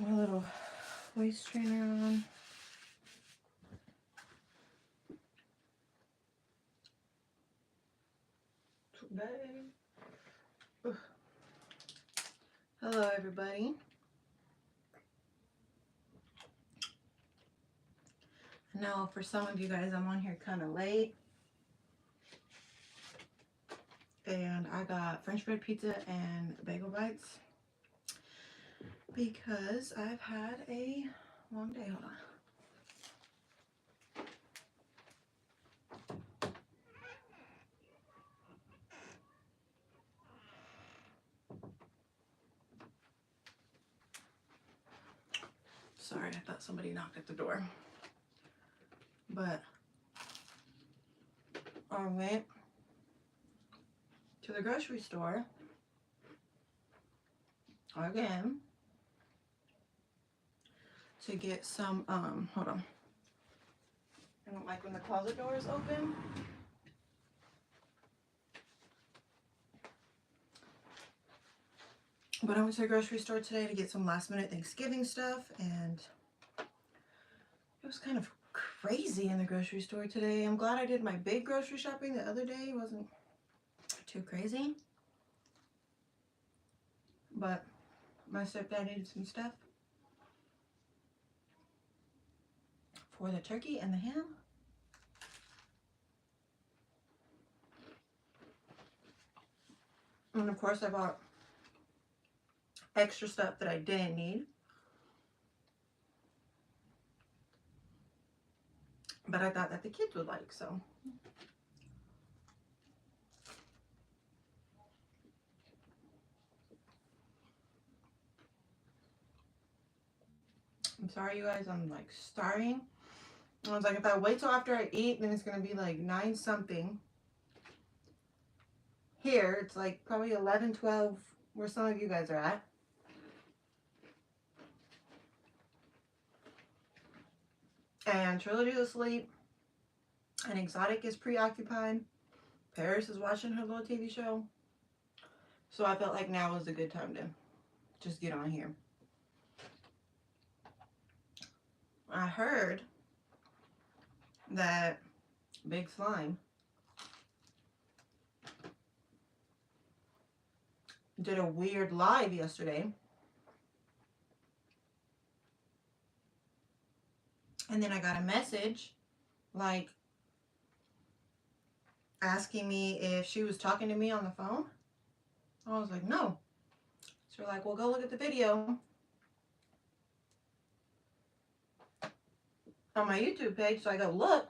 Got my little waist trainer on. Today. Ugh. Hello, everybody. I know for some of you guys, I'm on here kind of late. And I got French bread pizza and bagel bites because I've had a long day. Hold on. Sorry, I thought somebody knocked at the door. But I went to the grocery store again to get some, hold on. I don't like when the closet door is open. But I went to the grocery store today to get some last minute Thanksgiving stuff, and it was kind of crazy in the grocery store today. I'm glad I did my big grocery shopping the other day. It wasn't too crazy. But my stepdad needed some stuff for the turkey and the ham. And of course I bought extra stuff that I didn't need. But I thought that the kids would like, so. I'm sorry, you guys, I'm like starving. I was like, if I wait till after I eat, then it's going to be like 9 something. Here, it's like probably 11, 12, where some of you guys are at. And Trilogy's asleep. And Exotic is preoccupied. Paris is watching her little TV show. So I felt like now was a good time to just get on here. I heard that Big Slime did a weird live yesterday. And then I got a message like asking me if she was talking to me on the phone. I was like, no. So we're like, well, go look at the video on my YouTube page. So I go look.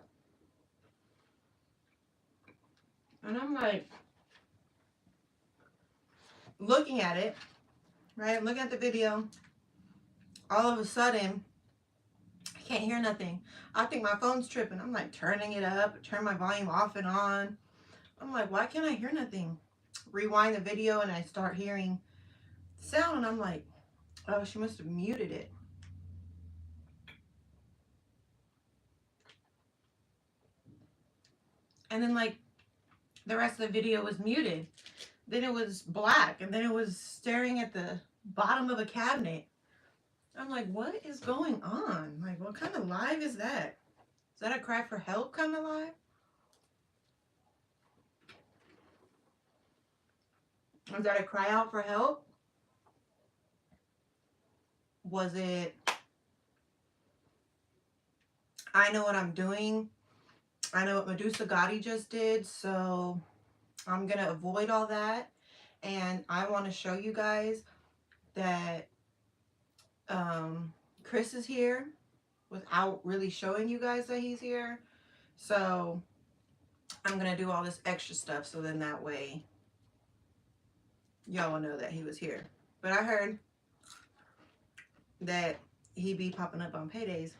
And I'm like, looking at it, right? I'm looking at the video. All of a sudden, I can't hear nothing. I think my phone's tripping. I'm like turning it up, turn my volume off and on. I'm like, why can't I hear nothing? Rewind the video and I start hearing sound and I'm like, oh, she must have muted it. And then like the rest of the video was muted. Then it was black and then it was staring at the bottom of a cabinet. I'm like, what is going on? Like, what kind of live is that? Is that a cry for help kind of live? Was that a cry out for help? Was it, I know what I'm doing. I know what Medusa Gotti just did, so I'm going to avoid all that. And I want to show you guys that Chris is here without really showing you guys that he's here. So I'm going to do all this extra stuff so then that way y'all will know that he was here. But I heard that he be popping up on paydays.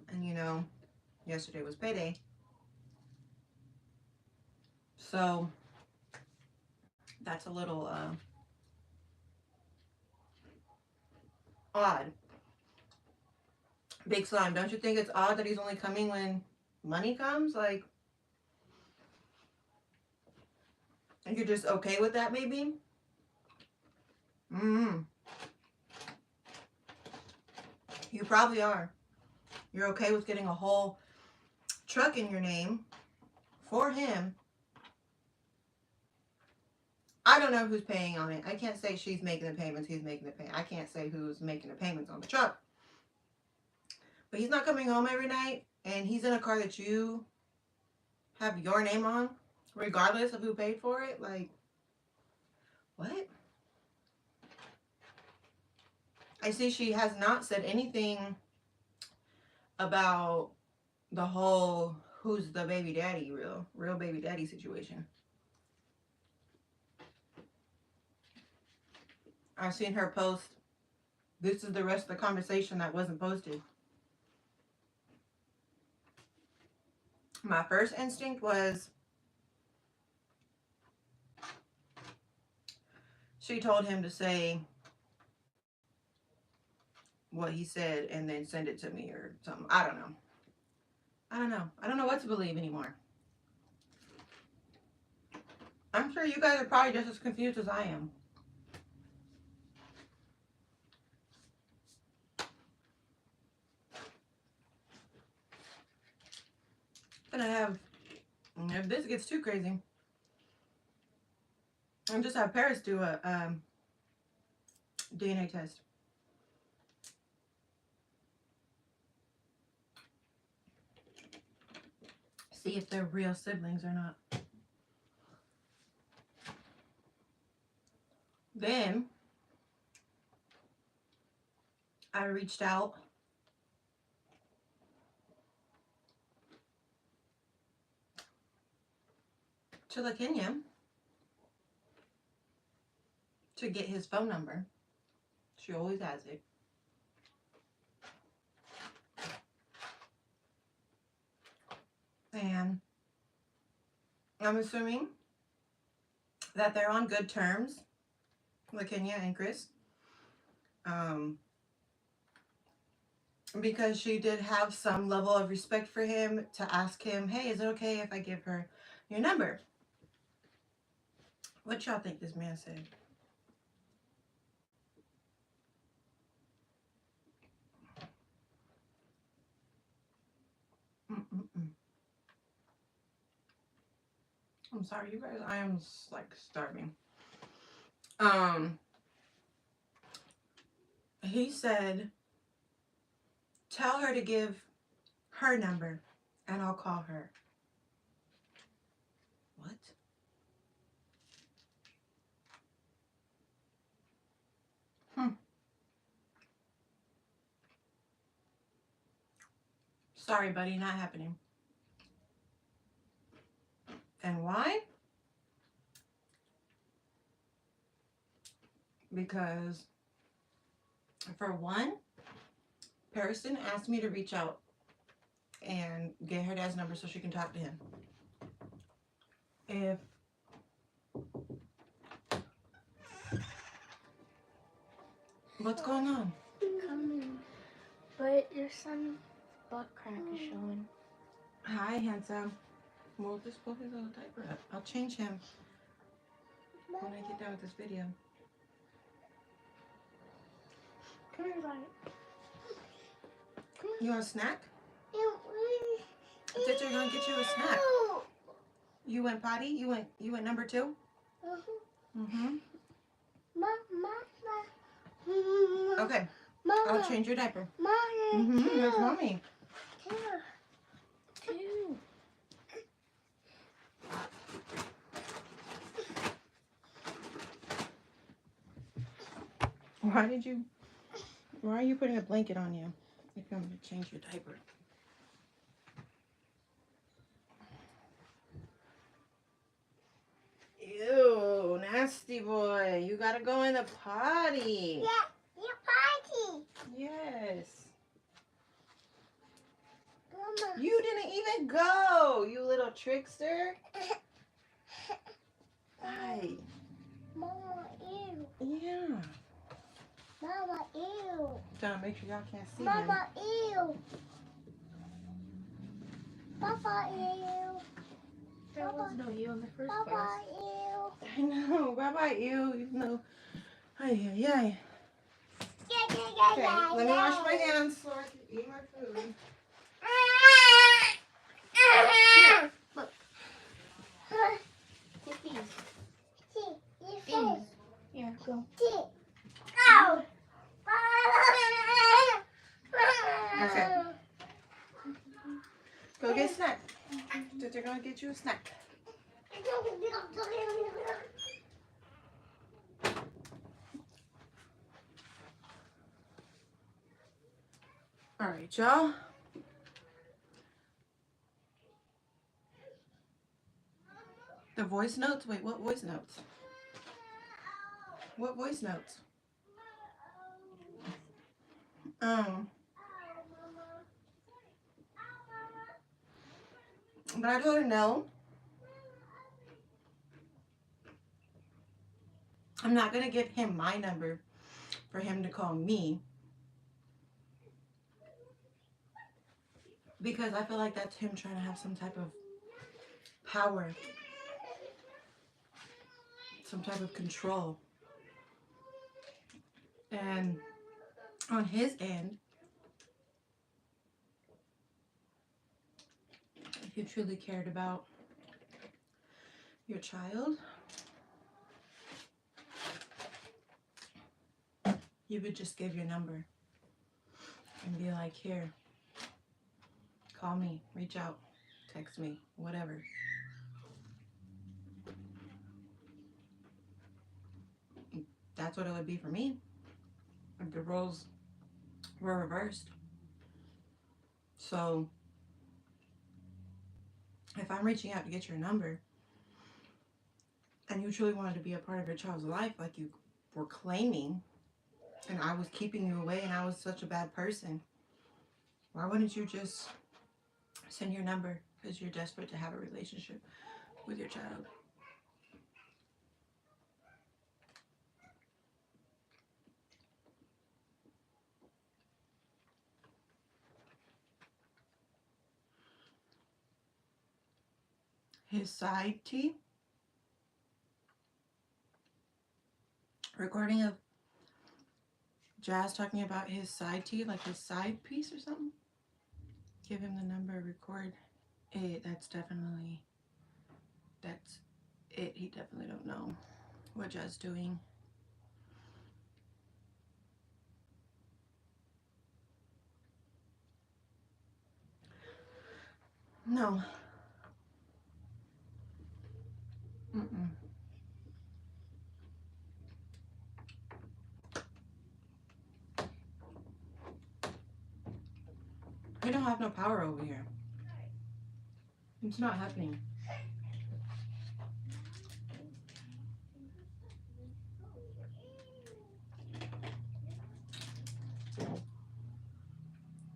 And you know, yesterday was payday. So that's a little odd. Big Slime, don't you think it's odd that he's only coming when money comes? Like, you're just okay with that maybe? You probably are. You're okay with getting a whole truck in your name for him. I don't know who's paying on it. I can't say she's making the payments, he's making the payment. I can't say who's making the payments on the truck. But he's not coming home every night, and he's in a car that you have your name on, regardless of who paid for it. Like, what? I see she has not said anything about the whole who's the baby daddy, real baby daddy situation. I've seen her post, this is the rest of the conversation that wasn't posted. My first instinct was she told him to say what he said and then send it to me or something. I don't know. I don't know what to believe anymore. I'm sure you guys are probably just as confused as I am. Gonna have, if this gets too crazy, I'm just have Paris do a DNA test. See if they're real siblings or not. Then I reached out to LaKenya to get his phone number. She always has it. And I'm assuming that they're on good terms, LaKenya and Chris. Because she did have some level of respect for him to ask him, hey, is it okay if I give her your number? What y'all think this man said? I'm sorry, you guys. I am like starving. He said, tell her to give her number and I'll call her. What? Sorry, buddy, not happening. And why? Because, for one, Pariston asked me to reach out and get her dad's number so she can talk to him. If what's going on? Coming, but your son's butt crack is showing. Hi, handsome. Well, just pull his little diaper up. I'll change him when I get done with this video. Come here, buddy. You want a snack? Teacher gonna get you a snack. You went potty? You went number 2? Mm-hmm. Okay. Mama. I'll change your diaper. Mommy. Mm-hmm. There's mommy. Two. Why are you putting a blanket on you if I'm gonna change your diaper? Ew, nasty boy. You gotta go in the potty. Yeah, your party. Yes. Mama. You didn't even go, you little trickster. Hi. Mama, ew. Yeah. Mama, ew. Trying to make sure y'all can't see Mama, ew. Papa, ew. There was no you in the first Papa, place. ew. him. I know. Bye-bye, you. You know. Ay, ay, ay. Yeah, yeah, Okay, let me wash my hands so I can eat my food. Here, look. Take these. These. Here, go. Okay. Go get a snack. They're gonna get you a snack. All right, y'all. The voice notes? Wait, what voice notes? What voice notes? But I told her no. I'm not gonna give him my number for him to call me, because I feel like that's him trying to have some type of power, some type of control. And on his end, if you truly cared about your child, you would just give your number and be like, here, call me, reach out, text me, whatever. That's what it would be for me if the roles were reversed. So if I'm reaching out to get your number and you truly wanted to be a part of your child's life like you were claiming, and I was keeping you away and I was such a bad person, why wouldn't you just send your number because you're desperate to have a relationship with your child? His side T recording of Jazz talking about his side T, like his side piece or something. Give him the number, record it. That's it. He definitely don't know what Jazz doing. No. Mm-mm. We don't have no power over here. It's not happening.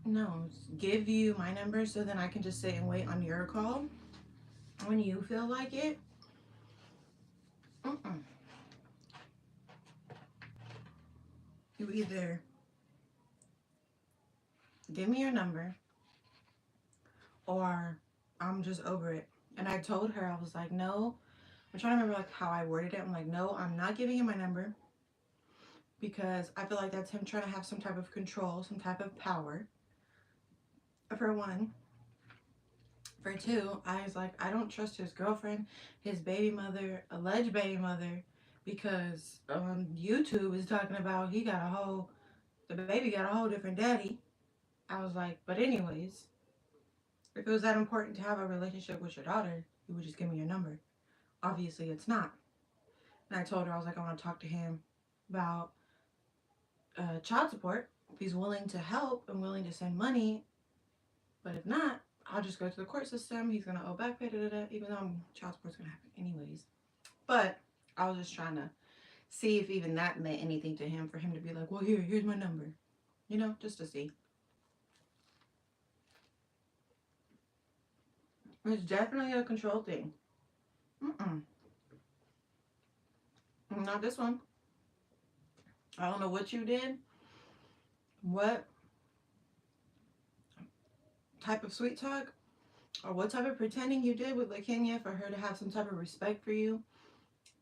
No, give you my number so then I can just sit and wait on your call when you feel like it. Mm-mm. You either give me your number or I'm just over it. And I told her, I was like, no. I'm trying to remember like how I worded it. I'm like, no, I'm not giving you my number because I feel like that's him trying to have some type of control, some type of power. For one. For two, I was like, I don't trust his girlfriend, his baby mother, alleged baby mother, because YouTube is talking about the baby got a whole different daddy. I was like, but anyways, if it was that important to have a relationship with your daughter, you would just give me your number. Obviously, it's not. And I told her, I was like, I want to talk to him about child support. If he's willing to help and willing to send money, but if not, I'll just go to the court system. He's gonna owe back pay, even though child support's gonna happen anyways. But I was just trying to see if even that meant anything to him, for him to be like, well, here's my number. You know, just to see. It's definitely a control thing. Mm-mm. Not this one. I don't know what you did. What type of sweet talk or what type of pretending you did with LaKenya for her to have some type of respect for you,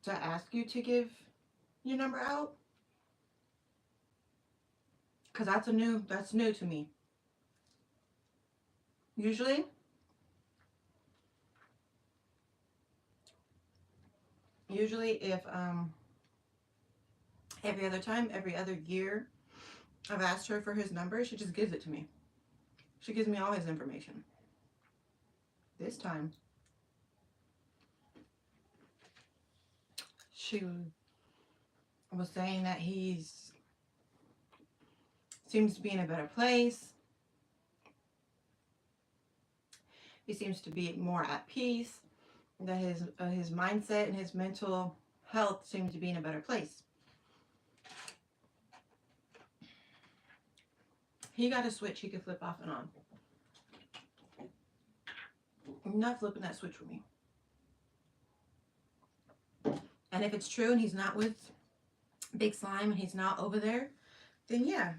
to ask you to give your number out. Because that's new to me. Usually if every other time, every other year I've asked her for his number, she just gives it to me. She gives me all his information. This time she was saying that he's seems to be in a better place. He seems to be more at peace. That his mindset and his mental health seem to be in a better place. He got a switch he could flip off and on. You're not flipping that switch with me. And if it's true and he's not with Big Slime and he's not over there, then yeah,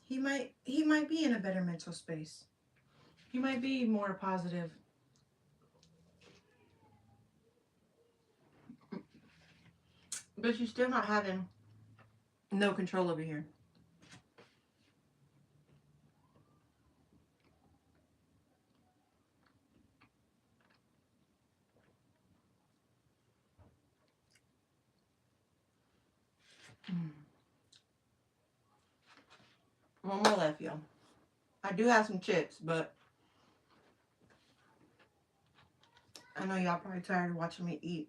he might be in a better mental space. He might be more positive. But you're still not having no control over here. One more left, y'all. I do have some chips, but I know y'all probably tired of watching me eat.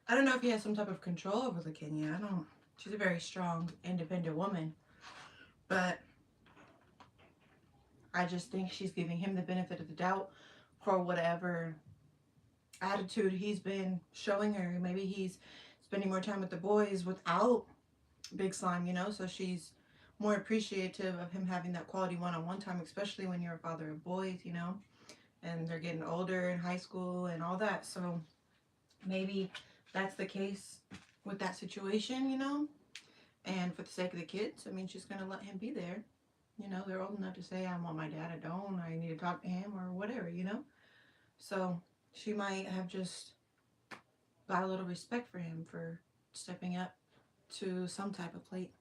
I don't know if he has some type of control over LaKenya. I don't. She's a very strong, independent woman. But I just think she's giving him the benefit of the doubt for whatever attitude he's been showing her. Maybe he's spending more time with the boys without Big Slime, you know? So she's more appreciative of him having that quality one-on-one time, especially when you're a father of boys, you know? And they're getting older in high school and all that. So maybe that's the case with that situation, you know? And for the sake of the kids, I mean, she's going to let him be there. You know, they're old enough to say, I want my dad, I don't, I need to talk to him or whatever, you know? So she might have just got a little respect for him for stepping up to some type of plate.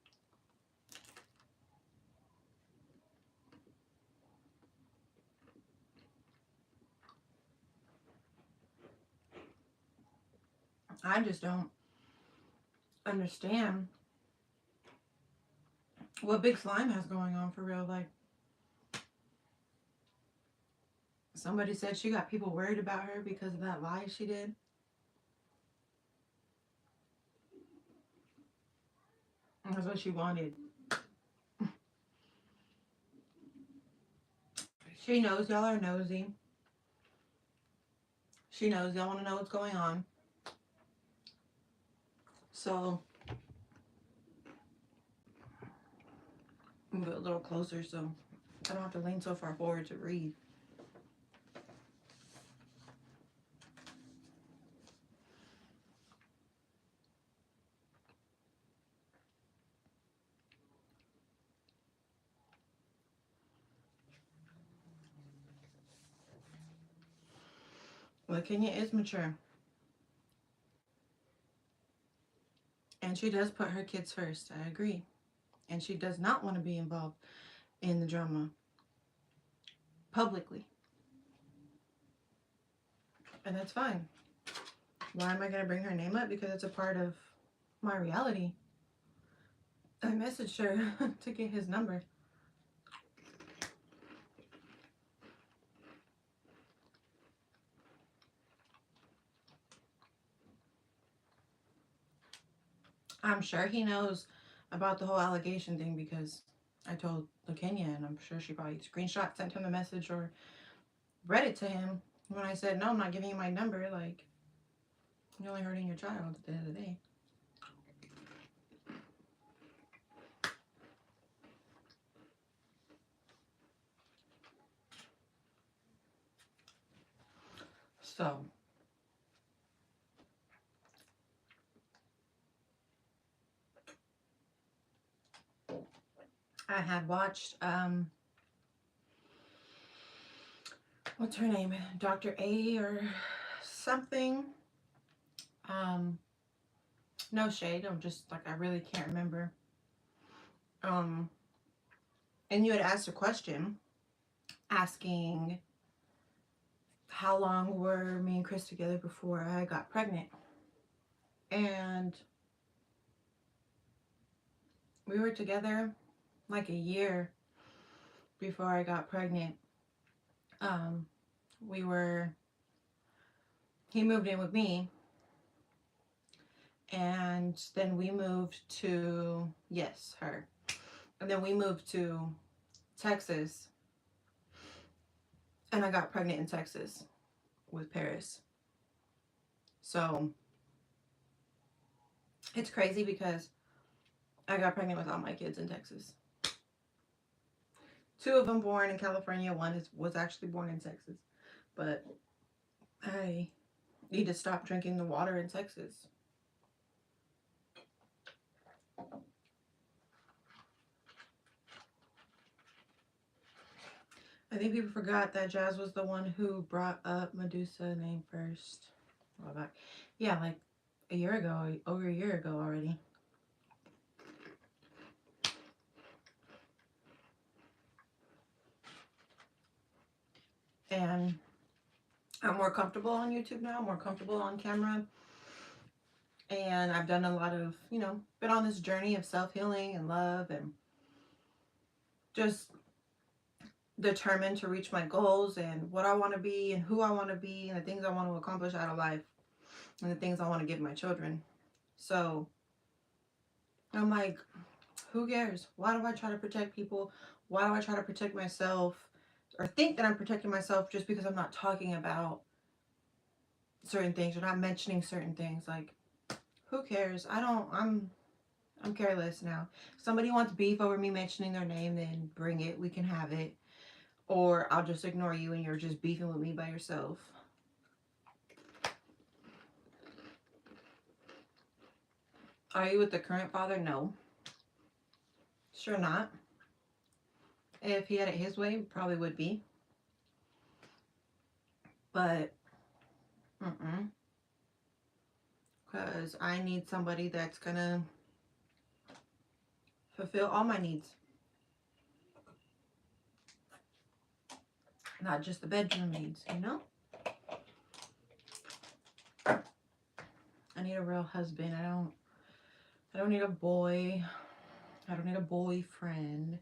I just don't understand what Big Slime has going on for real. Like, somebody said she got people worried about her because of that lie she did. That's what she wanted. She knows y'all are nosy. She knows y'all want to know what's going on. So, move it a little closer so I don't have to lean so far forward to read. Well, Kenya is mature. And she does put her kids first. I agree. And she does not want to be involved in the drama publicly. And that's fine. Why am I going to bring her name up? Because it's a part of my reality. I messaged her to get his number. I'm sure he knows about the whole allegation thing because I told LaKenya, and I'm sure she probably screenshot, sent him a message, or read it to him when I said, no, I'm not giving you my number. Like, you're only hurting your child at the end of the day. So, I had watched what's her name? Dr. A or something. No shade. I'm just like, I really can't remember. Um, and you had asked a question asking how long were me and Chris together before I got pregnant. And we were together like a year before I got pregnant. Um, we were, he moved in with me, and then we moved to, yes, her. And then we moved to Texas, and I got pregnant in Texas with Paris. So it's crazy because I got pregnant with all my kids in Texas. 2 of them born in California. One was actually born in Texas. But I need to stop drinking the water in Texas. I think people forgot that Jazz was the one who brought up Medusa name first. Well, back, yeah, like a year ago, over a year ago already. And I'm more comfortable on YouTube now, more comfortable on camera. And I've done a lot of, been on this journey of self-healing and love and just determined to reach my goals and what I want to be and who I want to be and the things I want to accomplish out of life and the things I want to give my children. So I'm like, who cares? Why do I try to protect people? Why do I try to protect myself or think that I'm protecting myself just because I'm not talking about certain things or not mentioning certain things? Like, who cares? I'm careless now. If somebody wants beef over me mentioning their name, then bring it. We can have it. Or I'll just ignore you and you're just beefing with me by yourself. Are you with the current father? No. Sure not. If he had it his way, probably would be. But, because I need somebody that's gonna fulfill all my needs. Not just the bedroom needs, I need a real husband. I don't need a boy. I don't need a boyfriend.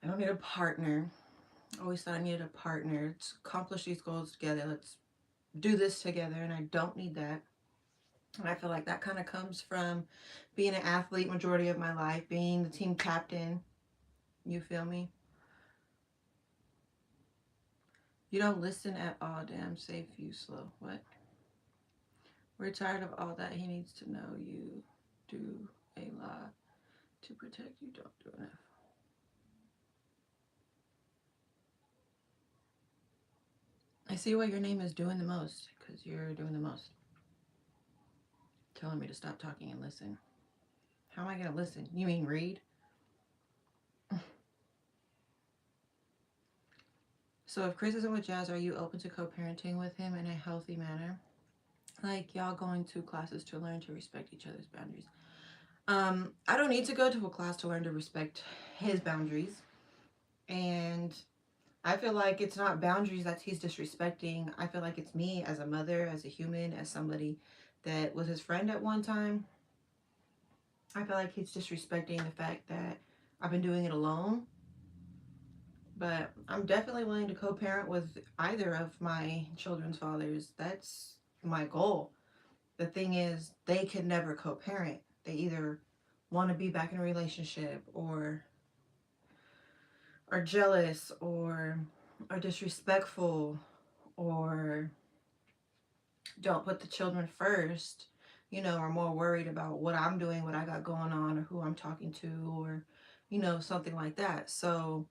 I don't need a partner. I always thought I needed a partner. Let's accomplish these goals together. Let's do this together. And I don't need that. And I feel like that kind of comes from being an athlete majority of my life, being the team captain. You feel me? You don't listen at all. Damn, safe you slow. What? We're tired of all that. He needs to know you do a lot to protect you. Don't do enough. I see what your name is doing the most because you're doing the most. Telling me to stop talking and listen. How am I going to listen? You mean read? So if Chris isn't with Jazz, are you open to co-parenting with him in a healthy manner? Like y'all going to classes to learn to respect each other's boundaries. I don't need to go to a class to learn to respect his boundaries. And I feel like it's not boundaries that he's disrespecting. I feel like it's me as a mother, as a human, as somebody that was his friend at one time. I feel like he's disrespecting the fact that I've been doing it alone. But I'm definitely willing to co-parent with either of my children's fathers. That's my goal. The thing is, they can never co-parent. They either want to be back in a relationship or are jealous or are disrespectful or don't put the children first, are more worried about what I'm doing, what I got going on, or who I'm talking to, or, something like that. So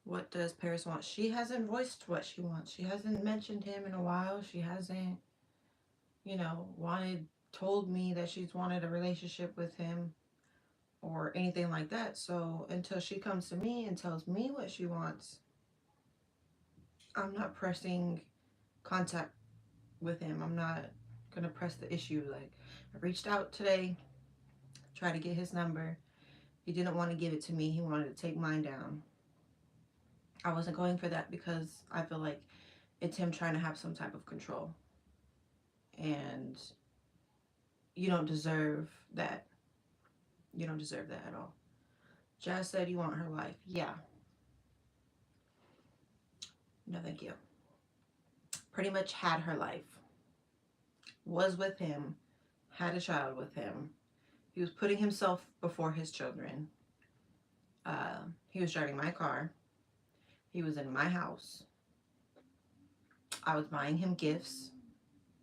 what does Paris want? She hasn't voiced what she wants. She hasn't mentioned him in a while. She hasn't, told me that she's wanted a relationship with him or anything like that. So until she comes to me and tells me what she wants, I'm not pressing contact with him. I'm not gonna press the issue. Like, I reached out today, tried to get his number. He didn't want to give it to me. He wanted to take mine down. I wasn't going for that because I feel like it's him trying to have some type of control. And you don't deserve that. You don't deserve that at all. Jazz said you want her life. Yeah. No, thank you. Pretty much had her life. Was with him. Had a child with him. He was putting himself before his children. He was driving my car. He was in my house. I was buying him gifts.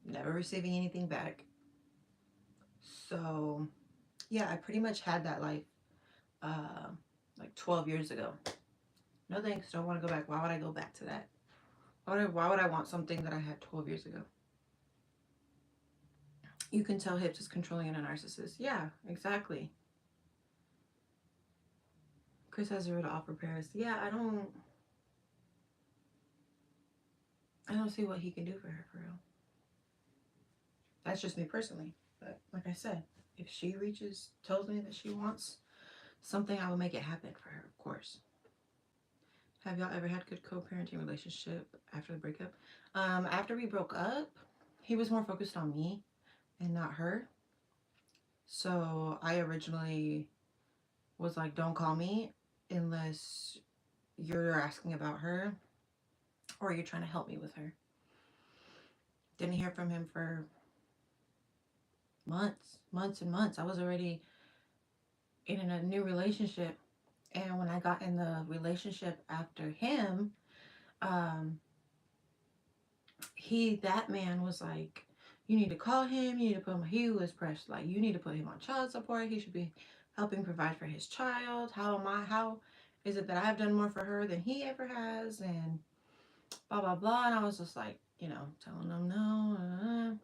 Never receiving anything back. So, yeah, I pretty much had that life like 12 years ago. No thanks. Don't want to go back. Why would I go back to that? Why would I want something that I had 12 years ago? You can tell Hips is controlling and a narcissist. Yeah, exactly. Chris has zero to offer Paris. Yeah, I don't see what he can do for her, for real. That's just me personally. But like I said, if she tells me that she wants something, I will make it happen for her, of course. Have y'all ever had good co-parenting relationship after the breakup? After we broke up, he was more focused on me and not her. So I originally was like, don't call me unless you're asking about her or you're trying to help me with her. Didn't hear from him for months and months. I was already in a new relationship. And when I got in the relationship after him, um, that man was like, you need to call him, you need to put him, he was pressed, like, you need to put him on child support, he should be helping provide for his child. How is it that I've done more for her than he ever has? And blah, blah, blah. And I was just like, telling him no.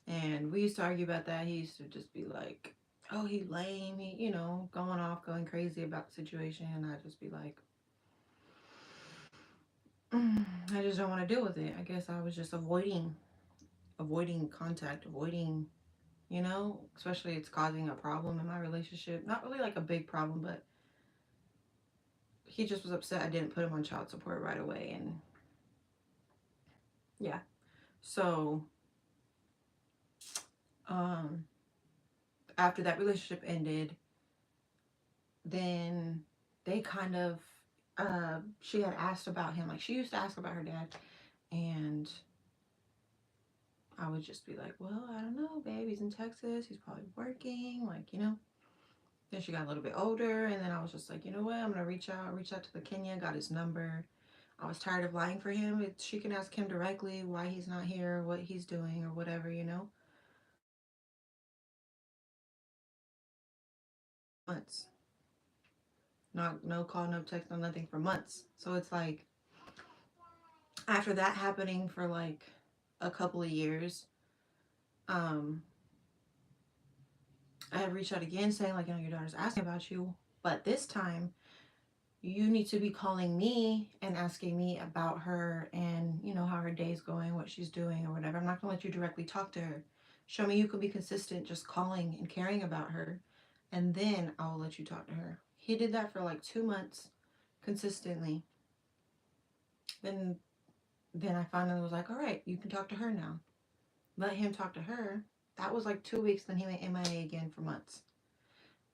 And we used to argue about that. He used to just be like, oh, he lame, going crazy about the situation. And I'd just be like, I just don't want to deal with it. I guess I was just avoiding contact, especially it's causing a problem in my relationship. Not really like a big problem, but he just was upset I didn't put him on child support right away. And yeah, so after that relationship ended, then they kind of, she had asked about him. Like, she used to ask about her dad, and I would just be like, well, I don't know, babe. He's in Texas. He's probably working. Then she got a little bit older, and then I was just like, you know what? I'm gonna reach out to the Kenya. Got his number. I was tired of lying for him. She can ask him directly why he's not here, what he's doing, or whatever. Months. Not no call, no text, no nothing for months. So it's like after that happening for like a couple of years, um, I had reached out again saying like, your daughter's asking about you, but this time you need to be calling me and asking me about her and how her day's going, what she's doing or whatever. I'm not gonna let you directly talk to her. Show me you can be consistent just calling and caring about her, and then I will let you talk to her. He did that for like 2 months consistently. Then I finally was like, all right, you can talk to her now. Let him talk to her. That was like 2 weeks. Then he went MIA again for months.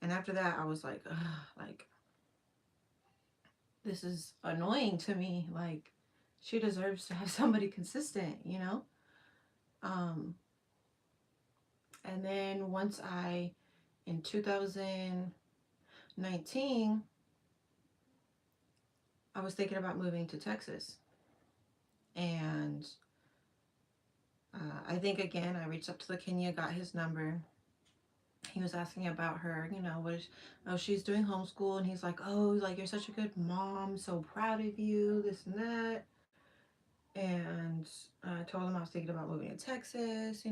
And after that, I was like, ugh, like, this is annoying to me. Like, she deserves to have somebody consistent. And then once in 2019, I was thinking about moving to Texas. And I think, again, I reached up to the Kenya, got his number. He was asking about her, she's doing homeschool. And he's like, oh, like, you're such a good mom. So proud of you, this and that. And I told him I was thinking about moving to Texas, I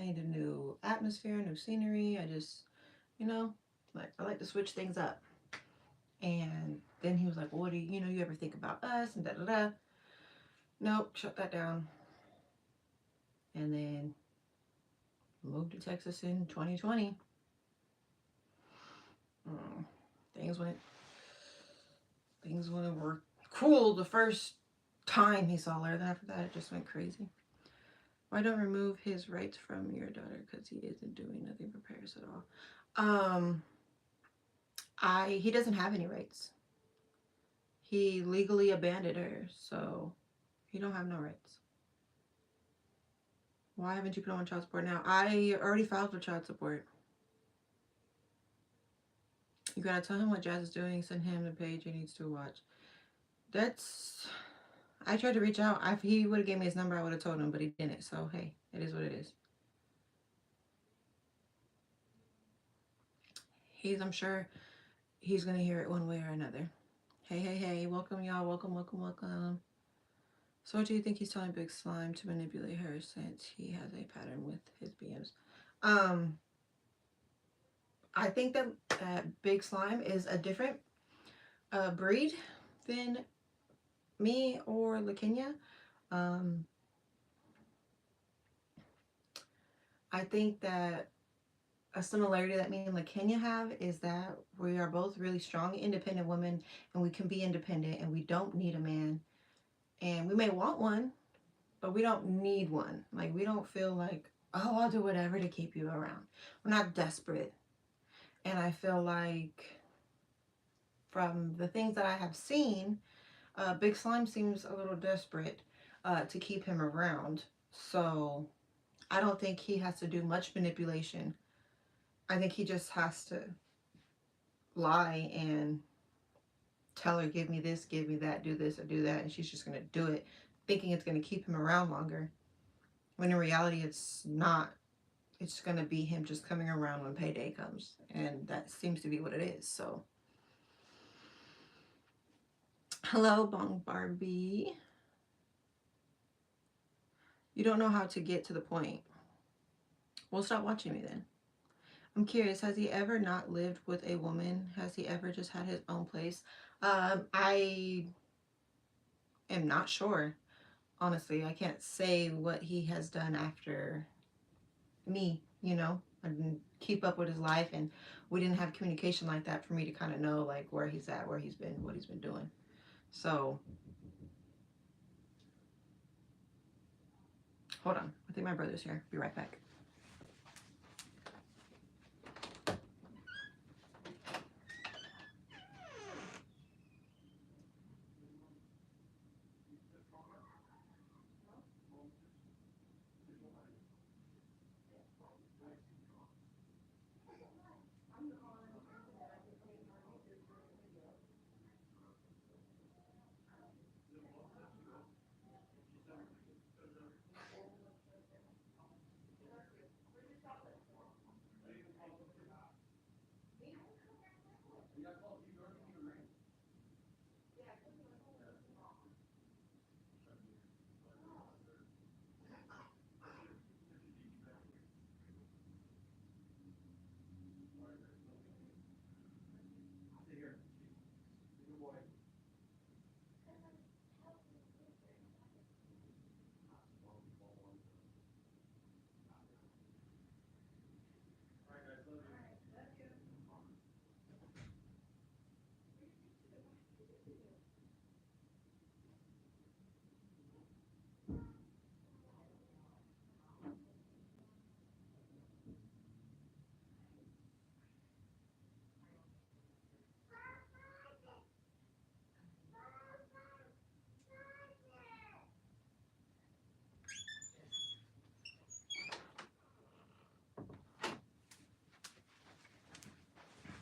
need a new atmosphere, new scenery. I just, I like to switch things up. And then he was like, well, what do you ever think about us and da da da. Nope, shut that down. And then moved to Texas in 2020. Things went were cool the first time he saw her. Then after that, it just went crazy. Why don't remove his rights from your daughter? Because he isn't doing nothing for Paris at all. He doesn't have any rights. He legally abandoned her, so he don't have no rights. Why haven't you put on child support now? I already filed for child support. You gotta tell him what Jazz is doing. Send him the page he needs to watch. I tried to reach out. If he would have gave me his number, I would have told him, but he didn't. So, hey, it is what it is. I'm sure he's going to hear it one way or another. Hey. Welcome, y'all. Welcome. So what do you think he's telling Big Slime to manipulate her since he has a pattern with his BMs? I think that Big Slime is a different breed than me or LaKenya. I think that a similarity that me and LaKenya have is that we are both really strong, independent women, and we can be independent, and we don't need a man. And we may want one, but we don't need one. Like, we don't feel like, oh, I'll do whatever to keep you around. We're not desperate. And I feel like from the things that I have seen, Big Slime seems a little desperate to keep him around. So I don't think he has to do much manipulation. I think he just has to lie and tell her, give me this, give me that, do this or do that, and she's just going to do it, thinking it's going to keep him around longer, when in reality it's not. It's going to be him just coming around when payday comes, and that seems to be what it is. So hello, Bong Barbie. You don't know how to get to the point. Well, stop watching me then. I'm curious, has he ever not lived with a woman? Has he ever just had his own place? I am not sure. Honestly, I can't say what he has done after me, you know. I didn't keep up with his life, and we didn't have communication like that for me to kind of know like where he's at, where he's been, what he's been doing. So hold on, I think my brother's here. Be right back.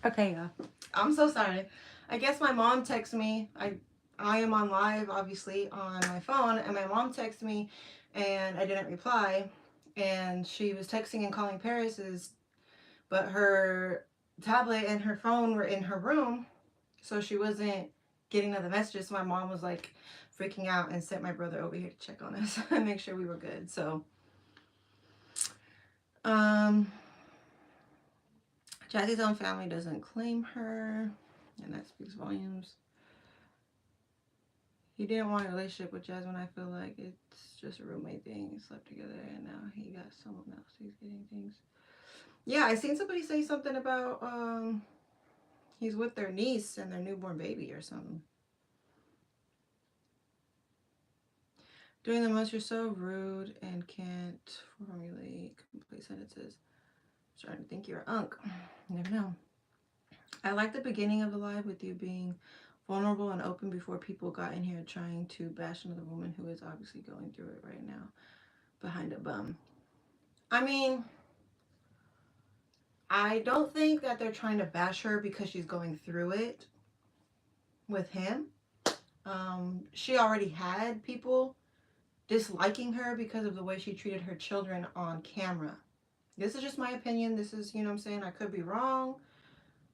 Okay, y'all. I'm so sorry. I guess my mom texted me. I am on live, obviously, on my phone, and my mom texted me, and I didn't reply. And she was texting and calling Paris's, but her tablet and her phone were in her room, so she wasn't getting the messages. So my mom was like freaking out and sent my brother over here to check on us and make sure we were good. So, Jazzy's own family doesn't claim her, and that speaks volumes. He didn't want a relationship with Jasmine. I feel like it's just a roommate thing. He slept together and now he got someone else. He's getting things. Yeah, I seen somebody say something about he's with their niece and their newborn baby or something. Doing the most, you're so rude and can't formulate complete sentences. I'm starting to think you're an unk. You never know. I like the beginning of the live with you being vulnerable and open before people got in here trying to bash another woman who is obviously going through it right now behind a bum. I mean, I don't think that they're trying to bash her because she's going through it with him. She already had people disliking her because of the way she treated her children on camera. This is just my opinion. This is, you know what I'm saying? I could be wrong.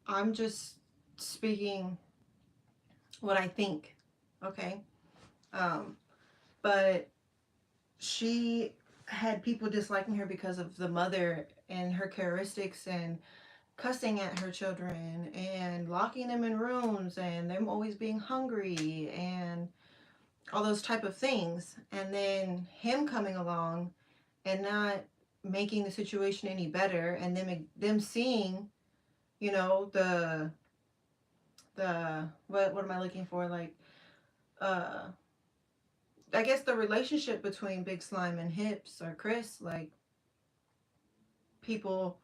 I'm just speaking what I think. Okay? But she had people disliking her because of the mother and her characteristics and cussing at her children and locking them in rooms and them always being hungry and all those type of things. And then him coming along and not making the situation any better, and them seeing, you know, the what am I looking for, like I guess the relationship between Big Slime and Hips or Chris, like people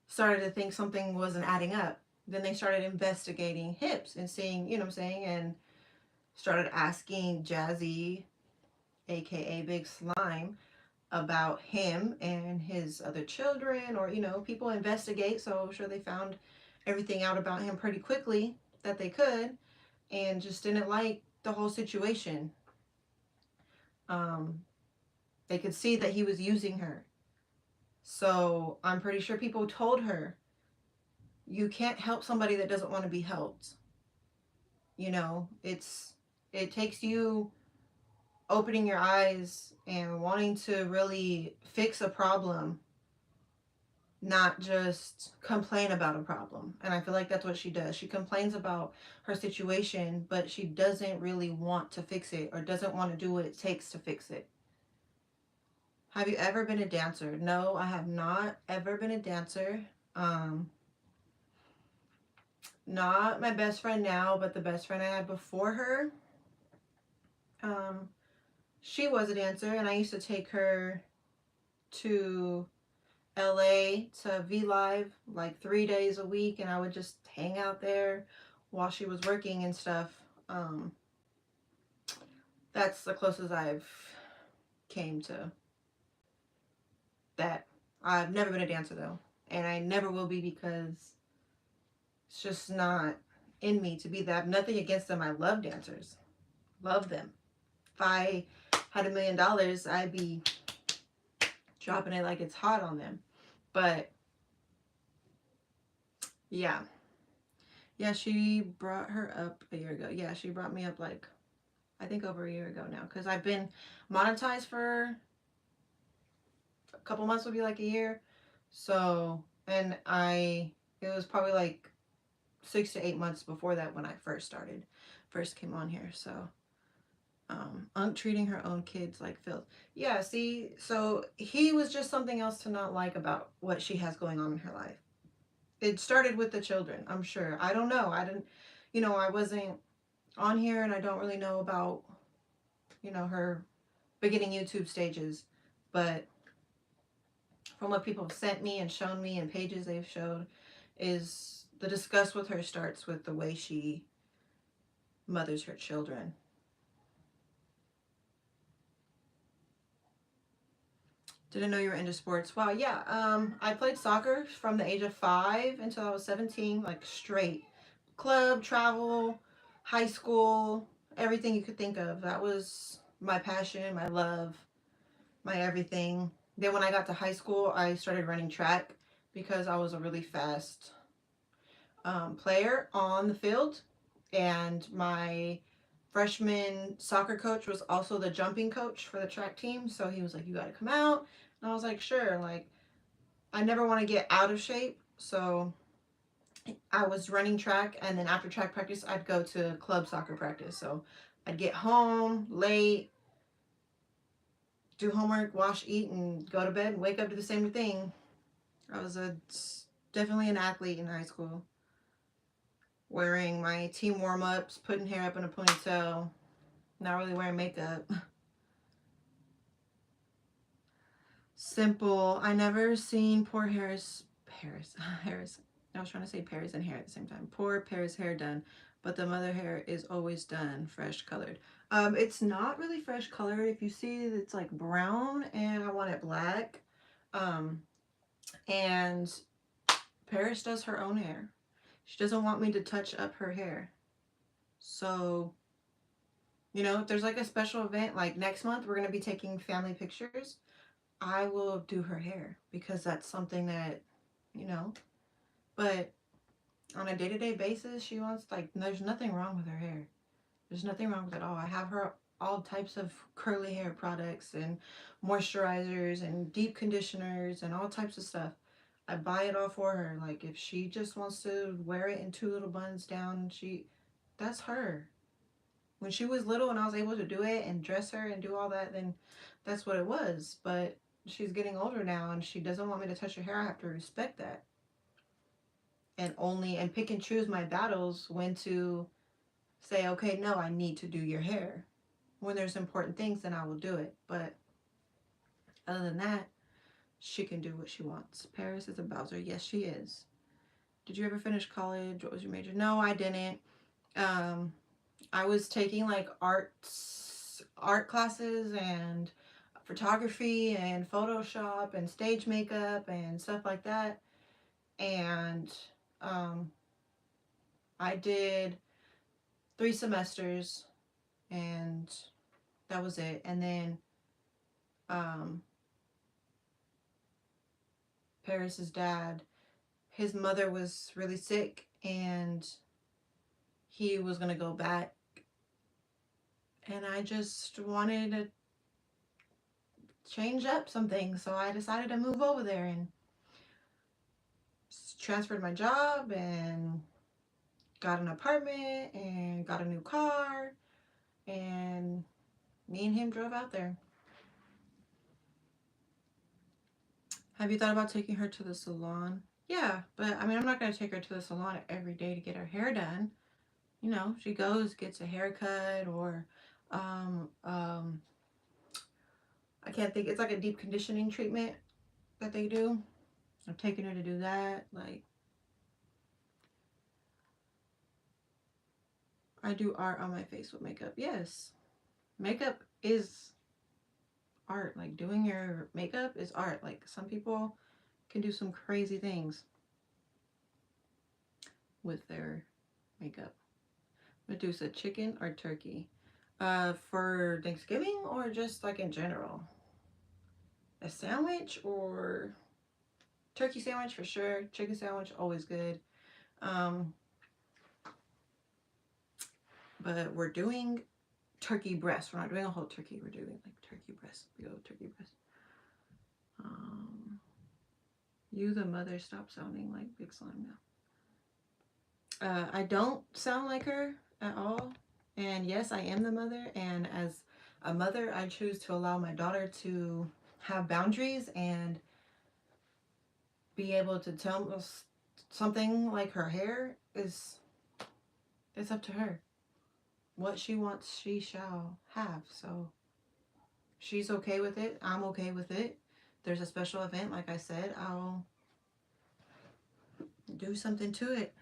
started to think something wasn't adding up. Then they started investigating Hips and seeing, you know what I'm saying, and started asking Jazzy, aka Big Slime, about him and his other children, or, you know, people investigate, so I'm sure they found everything out about him pretty quickly that they could, and just didn't like the whole situation. They could see that he was using her. So I'm pretty sure people told her, you can't help somebody that doesn't want to be helped. You know, it takes you opening your eyes and wanting to really fix a problem, not just complain about a problem. And I feel like that's what she does. She complains about her situation, but she doesn't really want to fix it or doesn't want to do what it takes to fix it. Have you ever been a dancer? No, I have not ever been a dancer. Not my best friend now, but the best friend I had before her. She was a dancer, and I used to take her to LA to V Live like 3 days a week, and I would just hang out there while she was working and stuff. That's the closest I've came to that. I've never been a dancer though, and I never will be because it's just not in me to be that. Nothing against them. I love dancers. Love them. If I had $1 million, I'd be dropping it like it's hot on them. But yeah. Yeah, she brought her up a year ago. Yeah, she brought me up like, I think over a year ago now. Because I've been monetized for a couple months, would be like a year. So, and it was probably like 6 to 8 months before that when I first came on here. So, treating her own kids like filth. Yeah, see, so he was just something else to not like about what she has going on in her life. It started with the children, I'm sure. I don't know. I didn't, you know, I wasn't on here and I don't really know about, you know, her beginning YouTube stages. But from what people have sent me and shown me and pages they've showed, is the disgust with her starts with the way she mothers her children. Didn't know you were into sports. Wow, yeah. I played soccer from the age of 5 until I was 17, like straight. Club, travel, high school, everything you could think of. That was my passion, my love, my everything. Then when I got to high school, I started running track because I was a really fast player on the field. And my freshman soccer coach was also the jumping coach for the track team. So he was like, you got to come out. And I was like, sure. Like, I never want to get out of shape. So I was running track. And then after track practice, I'd go to club soccer practice. So I'd get home late, do homework, wash, eat, and go to bed and wake up to the same thing. I was definitely an athlete in high school. Wearing my team warm-ups, putting hair up in a ponytail, not really wearing makeup. Simple. I never seen poor Harris. I was trying to say Paris and hair at the same time. Poor Paris hair done, but the mother hair is always done fresh colored. It's not really fresh colored. If you see, it's like brown, and I want it black. Um, and Paris does her own hair. She doesn't want me to touch up her hair. So, you know, if there's like a special event, like next month, we're gonna be taking family pictures. I will do her hair because that's something that, you know, but on a day-to-day basis, she wants, like, there's nothing wrong with her hair. There's nothing wrong with it at all. I have her all types of curly hair products and moisturizers and deep conditioners and all types of stuff. I buy it all for her. Like, if she just wants to wear it in two little buns down, that's her. When she was little and I was able to do it and dress her and do all that, then that's what it was. But she's getting older now and she doesn't want me to touch her hair. I have to respect that. And pick and choose my battles when to say, okay, no, I need to do your hair. When there's important things, then I will do it. But other than that, she can do what she wants. Paris is a Bowser. Yes, she is. Did you ever finish college? What was your major? No, I didn't. I was taking like art classes and photography and Photoshop and stage makeup and stuff like that. And I did 3 semesters and that was it. And then Paris's dad, his mother was really sick and he was going to go back. And I just wanted to change up some things. So I decided to move over there and transferred my job and got an apartment and got a new car. And me and him drove out there. Have you thought about taking her to the salon? Yeah, but I mean, I'm not going to take her to the salon every day to get her hair done. You know, she goes, gets a haircut, or I can't think, it's like a deep conditioning treatment that they do. I'm taking her to do that. Like, I do art on my face with makeup. Yes, makeup is art. Like, doing your makeup is art. Like, some people can do some crazy things with their makeup. Medusa, chicken or turkey? For Thanksgiving or just like in general? A sandwich or turkey sandwich for sure. Chicken sandwich, always good. But we're doing turkey breast. We're not doing a whole turkey. We're doing like turkey breast. We go turkey breast. You, the mother, stop sounding like Big Slime now. I don't sound like her at all. And yes, I am the mother. And as a mother, I choose to allow my daughter to have boundaries and be able to tell us something like her hair is, it's up to her. What she wants, she shall have. So she's okay with it. I'm okay with it. There's a special event, like I said, I'll do something to it.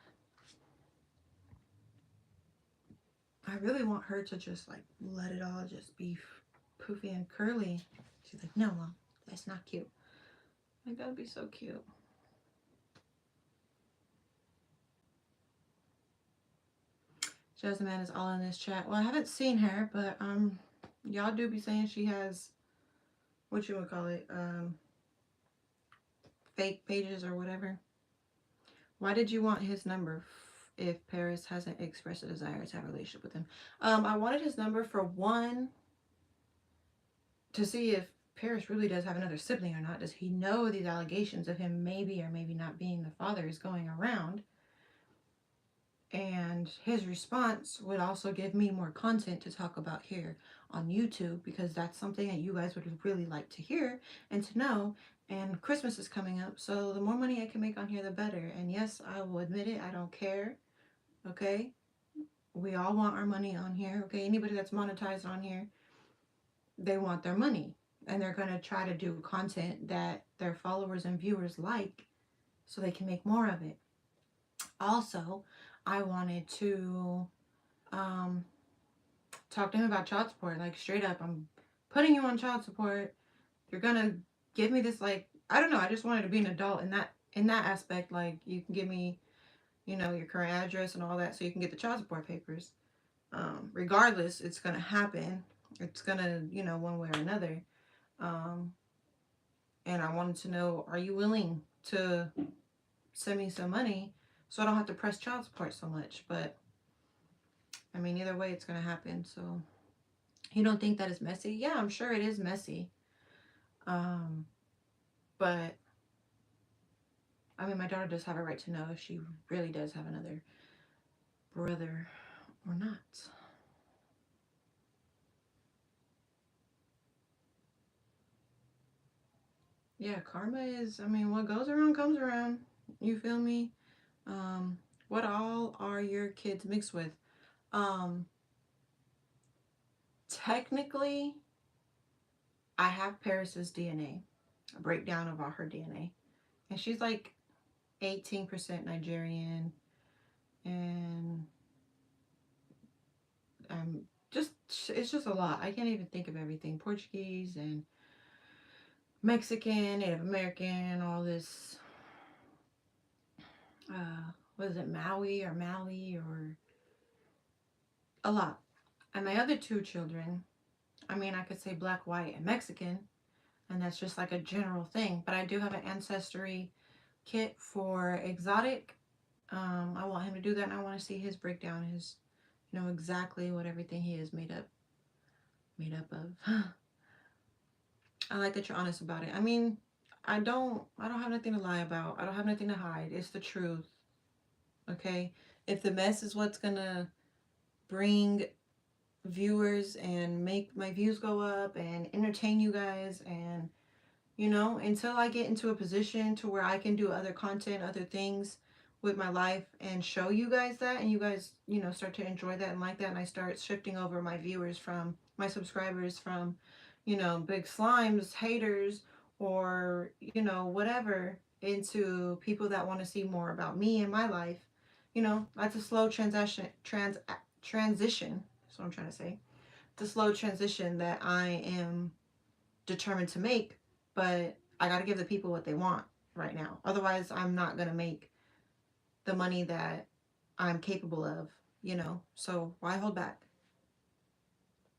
I really want her to just like let it all just be poofy and curly. She's like, no, Mom, that's not cute. Like, that would be so cute. Jasmine is all in this chat. Well, I haven't seen her, but y'all do be saying she has, what you would call it, fake pages or whatever. Why did you want his number if Paris hasn't expressed a desire to have a relationship with him? I wanted his number for one, to see if Paris really does have another sibling or not. Does he know these allegations of him maybe or maybe not being the father is going around? And his response would also give me more content to talk about here on YouTube, because that's something that you guys would really like to hear and to know. And Christmas is coming up, so the more money I can make on here, the better. And yes, I will admit it, I don't care. Okay? We all want our money on here. Okay? Anybody that's monetized on here, they want their money. And they're going to try to do content that their followers and viewers like so they can make more of it. Also, I wanted to um, talk to him about child support. Like, straight up, I'm putting you on child support. You're gonna give me this, like, I don't know. I just wanted to be an adult in that aspect. Like, you can give me, you know, your current address and all that, so you can get the child support papers. Regardless, it's gonna happen. It's gonna, you know, one way or another. Um, and I wanted to know, are you willing to send me some money so I don't have to press child support so much? But I mean, either way, it's gonna happen. So you don't think that is messy? Yeah, I'm sure it is messy. Um, but I mean, my daughter does have a right to know if she really does have another brother or not. Yeah, karma is, I mean, what goes around comes around. You feel me? What all are your kids mixed with? Um, Technically, I have Paris's DNA, a breakdown of all her DNA. And she's like 18% Nigerian and just, it's just a lot. I can't even think of everything. Portuguese and Mexican, Native American, all this, what is it, Maui or Mali, or a lot. And my other two children, I mean, I could say black, white, and Mexican, and that's just like a general thing. But I do have an ancestry kit for exotic. I want him to do that, and I want to see his breakdown, his, you know, exactly what everything he is made up of. I like that you're honest about it. I mean, I don't have nothing to lie about. I don't have nothing to hide. It's the truth. Okay? If the mess is what's gonna bring viewers and make my views go up and entertain you guys, and you know, until I get into a position to where I can do other content, other things with my life and show you guys that, and you guys, you know, start to enjoy that and like that, and I start shifting over my viewers from my subscribers from, you know, big slimes, haters, or, you know, whatever, into people that want to see more about me and my life. You know, that's a slow transition. That's what I'm trying to say. It's a slow transition that I am determined to make, but I got to give the people what they want right now. Otherwise, I'm not going to make the money that I'm capable of, you know? So why hold back?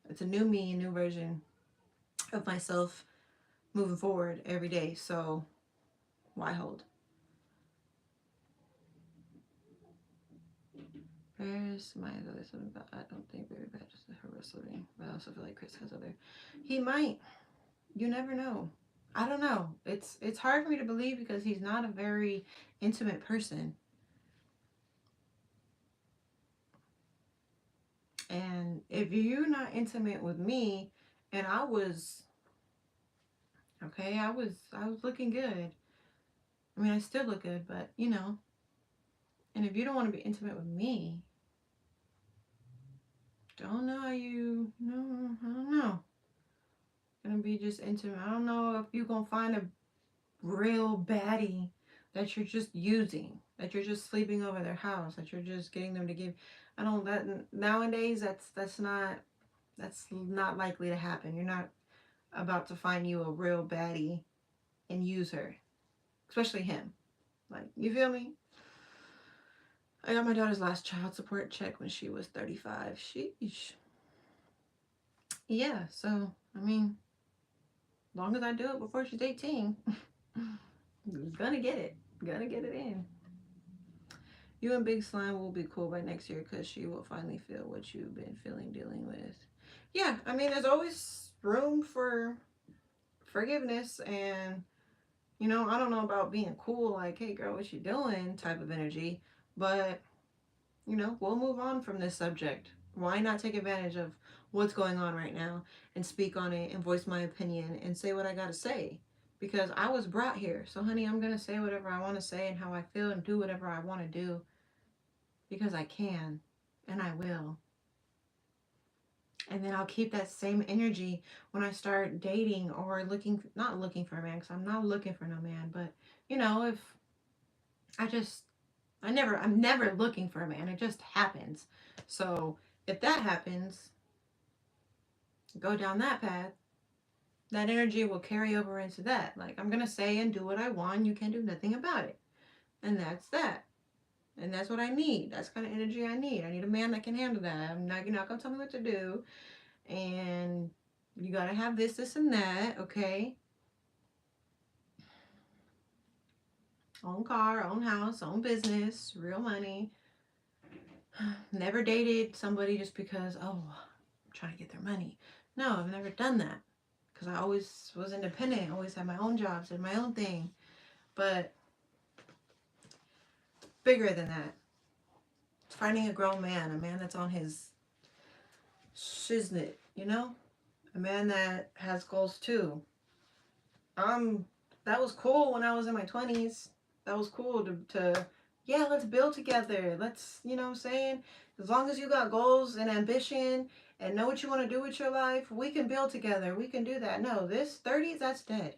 It's a new me, a new version of myself moving forward every day. So why hold? Paris, my other something, but I don't think Baby Bad is her wrestling. But I also feel like Chris has other. He might. You never know. I don't know. It's hard for me to believe because he's not a very intimate person. And if you're not intimate with me, and I was okay, I was looking good. I mean, I still look good, but you know. And if you don't want to be intimate with me, don't know how you. No, I don't know. Gonna be just intimate. I don't know if you're gonna find a real baddie that you're just using, that you're just sleeping over their house, that you're just getting them to give. I don't that nowadays. That's not likely to happen. You're not about to find you a real baddie and use her, especially him. Like, you feel me? I got my daughter's last child support check when she was 35. Sheesh. Yeah, so I mean, as long as I do it before she's 18, gonna get it. Gonna get it in. You and Big Slime will be cool by next year because she will finally feel what you've been feeling dealing with. Yeah, I mean, there's always room for forgiveness, and you know, I don't know about being cool, like, hey girl, what you doing type of energy, but You know, we'll move on from this subject. Why not take advantage of what's going on right now and speak on it and voice my opinion and say what I gotta say? Because I was brought here. So, honey, I'm gonna say whatever I wanna say and how I feel and do whatever I wanna do because I can and I will. And then I'll keep that same energy when I start dating or not looking for a man, because I'm not looking for no man, but you know, if I just, I'm never looking for a man, it just happens. So if that happens, go down that path, that energy will carry over into that. Like, I'm going to say and do what I want, you can do nothing about it. And that's that. And that's what I need. That's the kind of energy I need. I need a man that can handle that. You're not going to tell me what to do. And you got to have this, and that, okay? Own car, own house, own business, real money. Never dated somebody just because, oh, I'm trying to get their money. No, I've never done that. Because I always was independent. I always had my own jobs and my own thing. But bigger than that. Finding a grown man. A man that's on his shiznit, you know? A man that has goals too. That was cool when I was in my 20s. That was cool to yeah, let's build together. Let's, you know what I'm saying? As long as you got goals and ambition and know what you want to do with your life, we can build together. We can do that. No, this 30s, that's dead.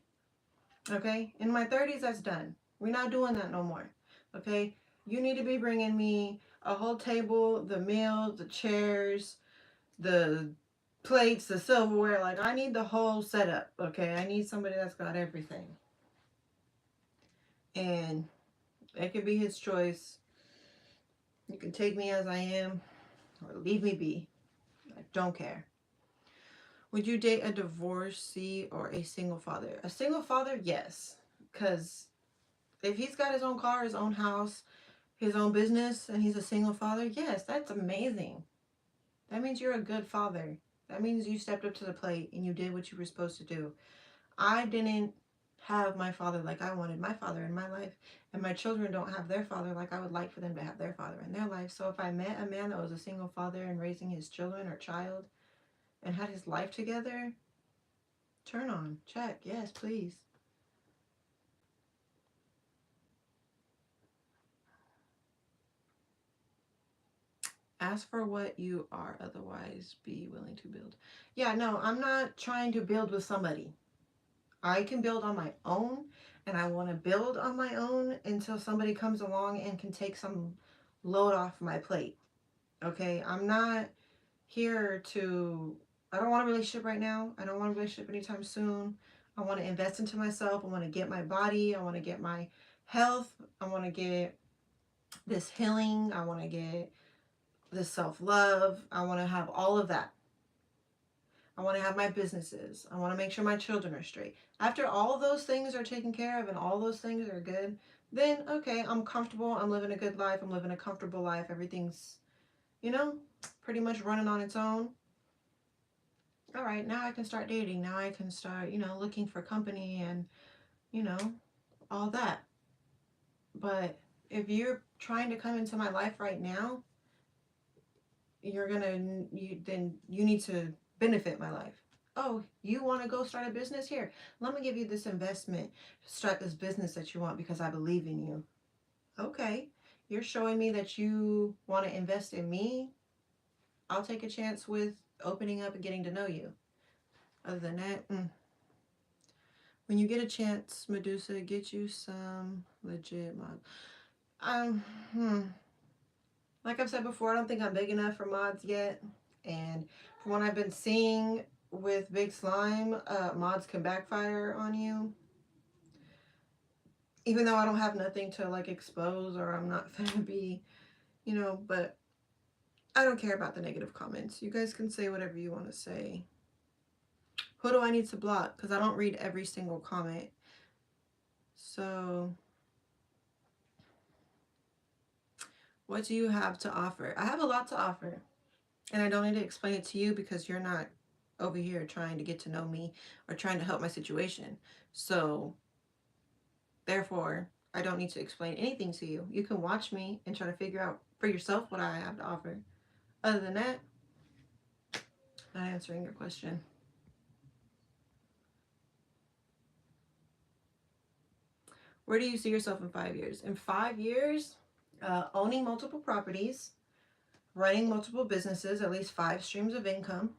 Okay? In my 30s, that's done. We're not doing that no more. Okay? You need to be bringing me a whole table, the meals, the chairs, the plates, the silverware. Like, I need the whole setup. Okay? I need somebody that's got everything. And it could be his choice. You can take me as I am or leave me be. I don't care. Would you date a divorcee or a single father? A single father, yes. Because if he's got his own car, his own house, his own business, and he's a single father, yes, that's amazing. That means you're a good father. That means you stepped up to the plate and you did what you were supposed to do. I didn't have my father like I wanted my father in my life, and my children don't have their father like I would like for them to have their father in their life. So if I met a man that was a single father and raising his children or child and had his life together, turn on, check, yes, please. Ask for what you are, otherwise be willing to build. Yeah, no, I'm not trying to build with somebody. I can build on my own, and I want to build on my own until somebody comes along and can take some load off my plate. Okay, I'm not here to, I don't want a relationship right now. I don't want a relationship anytime soon. I want to invest into myself. I want to get my body. I want to get my health. I want to get this healing. I want to get this self-love. I want to have all of that. I want to have my businesses. I want to make sure my children are straight. After all of those things are taken care of and all those things are good, then okay, I'm comfortable. I'm living a good life. I'm living a comfortable life. Everything's, you know, pretty much running on its own. All right, now I can start dating. Now I can start, you know, looking for company and, you know, all that. But if you're trying to come into my life right now, then you need to benefit my life. Oh, you want to go start a business? Here, let me give you this investment. Start this business that you want because I believe in you. Okay, you're showing me that you want to invest in me. I'll take a chance with opening up and getting to know you. Other than that, when you get a chance, Medusa, get you some legit mod. Um, hmm. Like I've said before, I don't think I'm big enough for mods yet. And from what I've been seeing with Big Slime, mods can backfire on you. Even though I don't have nothing to like expose or I'm not gonna be, you know, but I don't care about the negative comments. You guys can say whatever you want to say. Who do I need to block? Because I don't read every single comment. So, what do you have to offer? I have a lot to offer. And I don't need to explain it to you because you're not over here trying to get to know me or trying to help my situation. So, therefore, I don't need to explain anything to you. You can watch me and try to figure for yourself what I have to offer. Other than that, not answering your question. Where do you see yourself in 5 years? In 5 years, owning multiple properties, running multiple businesses, at least 5 streams of income,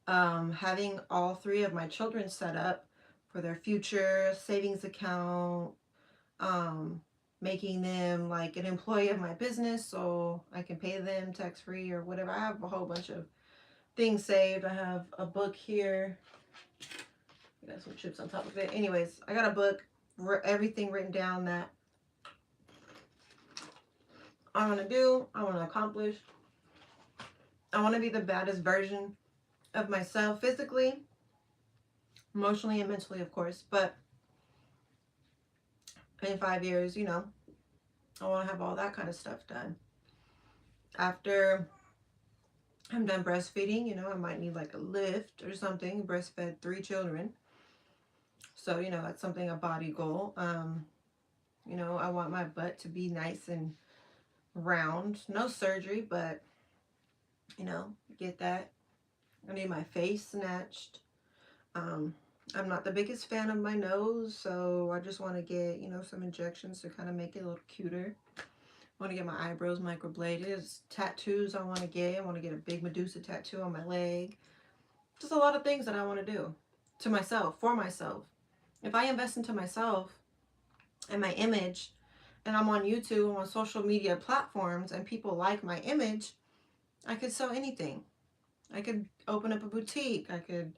having all 3 of my children set up for their future, savings account, making them like an employee of my business so I can pay them tax free or whatever. I have a whole bunch of things saved. I have a book here. I got some chips on top of it. Anyways, I got a book, everything written down that I want to do, I want to accomplish. I want to be the baddest version of myself physically, emotionally, and mentally, of course. But in 5 years, you know, I want to have all that kind of stuff done. After I'm done breastfeeding, you know, I might need like a lift or something. Breastfed 3 children. So, you know, that's something, a body goal. You know, I want my butt to be nice and round. No surgery, but, you know, get that. I need my face snatched. I'm not the biggest fan of my nose, so I just want to get, you know, some injections to kind of make it a little cuter. I want to get my eyebrows microbladed. Tattoos I want to get. I want to get a big Medusa tattoo on my leg. Just a lot of things that I want to do to myself, for myself. If I invest into myself and my image, and I'm on YouTube, I'm on social media platforms, and people like my image, I could sell anything. I could open up a boutique. I could,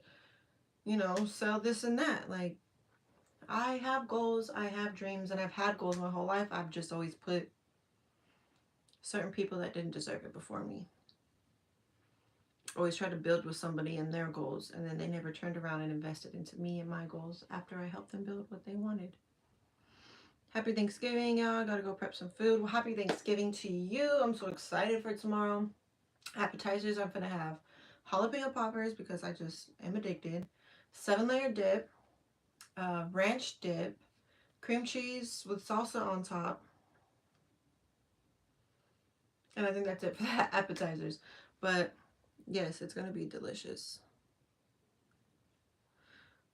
you know, sell this and that. Like, I have goals, I have dreams, and I've had goals my whole life. I've just always put certain people that didn't deserve it before me. Always tried to build with somebody and their goals, and then they never turned around and invested into me and my goals after I helped them build what they wanted. Happy Thanksgiving, y'all. Gotta go prep some food. Well, happy Thanksgiving to you. I'm so excited for tomorrow. Appetizers, I'm gonna have jalapeno poppers because I just am addicted. 7-layer dip, ranch dip, cream cheese with salsa on top. And I think that's it for the appetizers. But yes, it's gonna be delicious.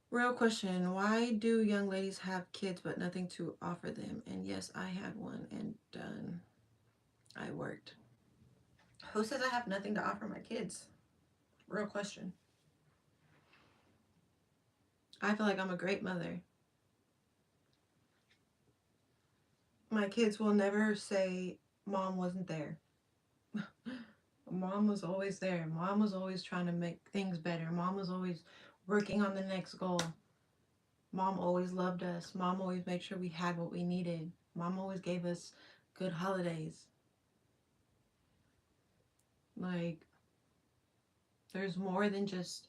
Real question, why do young ladies have kids but nothing to offer them? And yes, I had one and done. I worked. Who says I have nothing to offer my kids? Real question. I feel like I'm a great mother. My kids will never say mom wasn't there. Mom was always there. Mom was always trying to make things better. Mom was always working on the next goal. Mom always loved us. Mom always made sure we had what we needed. Mom always gave us good holidays. Like, there's more than just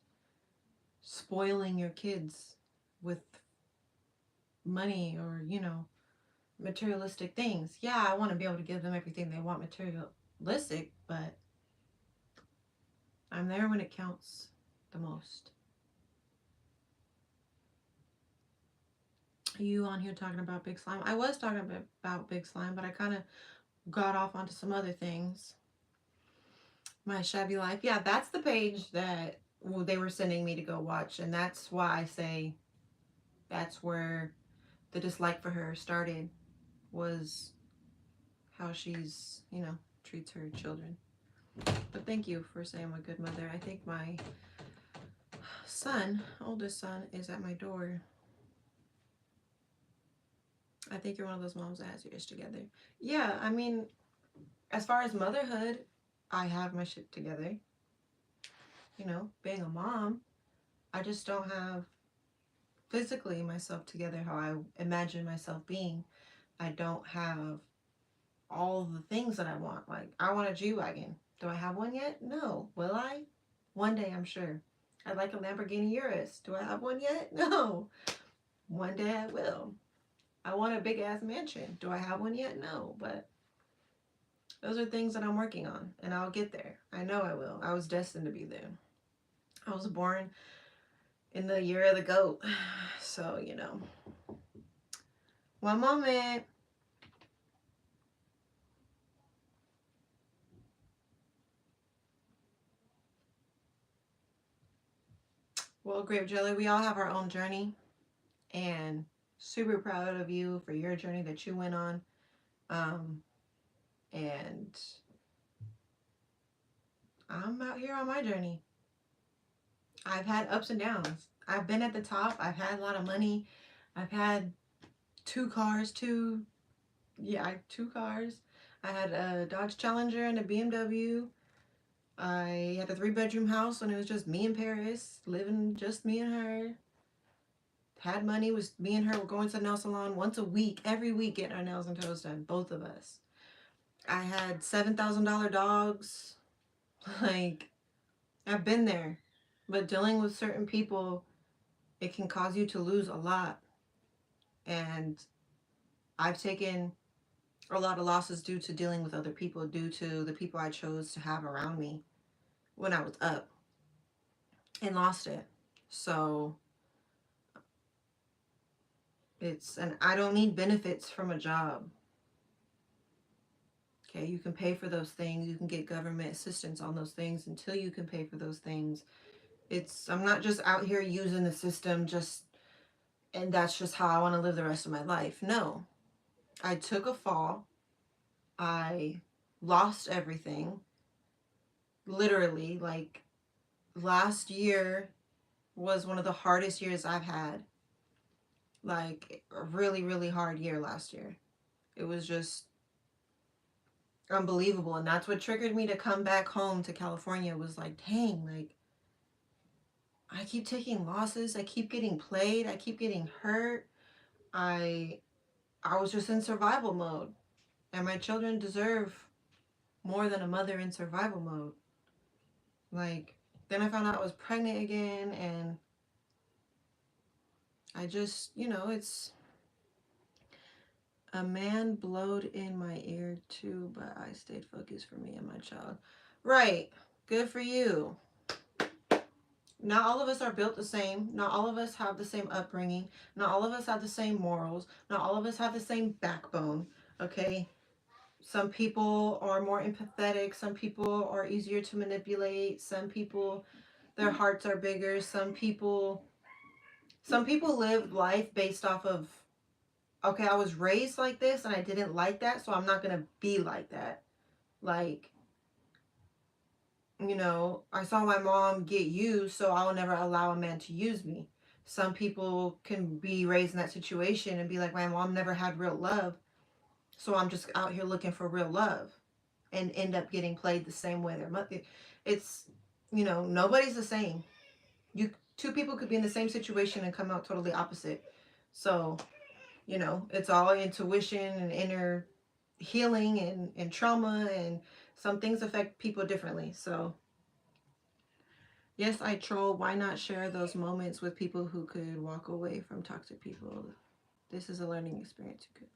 spoiling your kids with money or, you know, materialistic things. Yeah, I want to be able to give them everything they want materialistic, but I'm there when it counts the most. You on here talking about Big Slime? I was talking about Big Slime, but I kind of got off onto some other things. My Shabby Life. Yeah, that's the page that they were sending me to go watch, and that's why I say that's where the dislike for her started, was how she's, you know, treats her children. But thank you for saying I'm a good mother. I think my son, oldest son, is at my door. I think you're one of those moms that has your ish together. Yeah, I mean, as far as motherhood, I have my shit together. You know, being a mom, I just don't have physically myself together how I imagine myself being. I don't have all the things that I want. Like, I want a G-Wagon. Do I have one yet? No. Will I? One day, I'm sure. I'd like a Lamborghini Urus. Do I have one yet? No. One day I will. I want a big ass mansion. Do I have one yet? No. But those are things that I'm working on, and I'll get there. I know I will. I was destined to be there. I was born in the year of the goat. So, you know. One moment. Well, Grape Jelly, we all have our own journey, and super proud of you for your journey that you went on. Um, and I'm out here on my journey. I've had ups and downs. I've been at the top. I've had a lot of money. I've had two cars, two cars. I had a Dodge Challenger and a BMW. I had a 3-bedroom house when it was just me and Paris, living just me and her. Had money, was me and her were going to the nail salon once a week, every week, getting our nails and toes done, both of us. I had $7,000 dogs. Like, I've been there. But dealing with certain people, it can cause you to lose a lot. And I've taken a lot of losses due to dealing with other people, due to the people I chose to have around me when I was up, and lost it. So and I don't need benefits from a job. Okay, you can pay for those things, you can get government assistance on those things until you can pay for those things. I'm not just out here using the system and that's just how I want to live the rest of my life. No. I took a fall. I lost everything. Literally, like, last year was one of the hardest years I've had. Like, a really, really hard year last year. It was just unbelievable. And that's what triggered me to come back home to California, was like, dang, like, I keep taking losses. I keep getting played. I keep getting hurt. I was just in survival mode. And my children deserve more than a mother in survival mode. Like, then I found out I was pregnant again, and I just, it's a man blowed in my ear too, but I stayed focused for me and my child. Right. Good for you. Not all of us are built the same. Not all of us have the same upbringing. Not all of us have the same morals. Not all of us have the same backbone. Okay? Some people are more empathetic. Some people are easier to manipulate. Some people, their hearts are bigger. Some people live life based off of, okay, I was raised like this and I didn't like that, so I'm not going to be like that. Like, I saw my mom get used, so I'll never allow a man to use me. Some people can be raised in that situation and be like, my mom never had real love, so I'm just out here looking for real love, and end up getting played the same way their mother. It's, nobody's the same. Two people could be in the same situation and come out totally opposite. So, it's all intuition and inner healing and trauma, and some things affect people differently. So, yes, I troll. Why not share those moments with people who could walk away from toxic people? This is a learning experience. You could.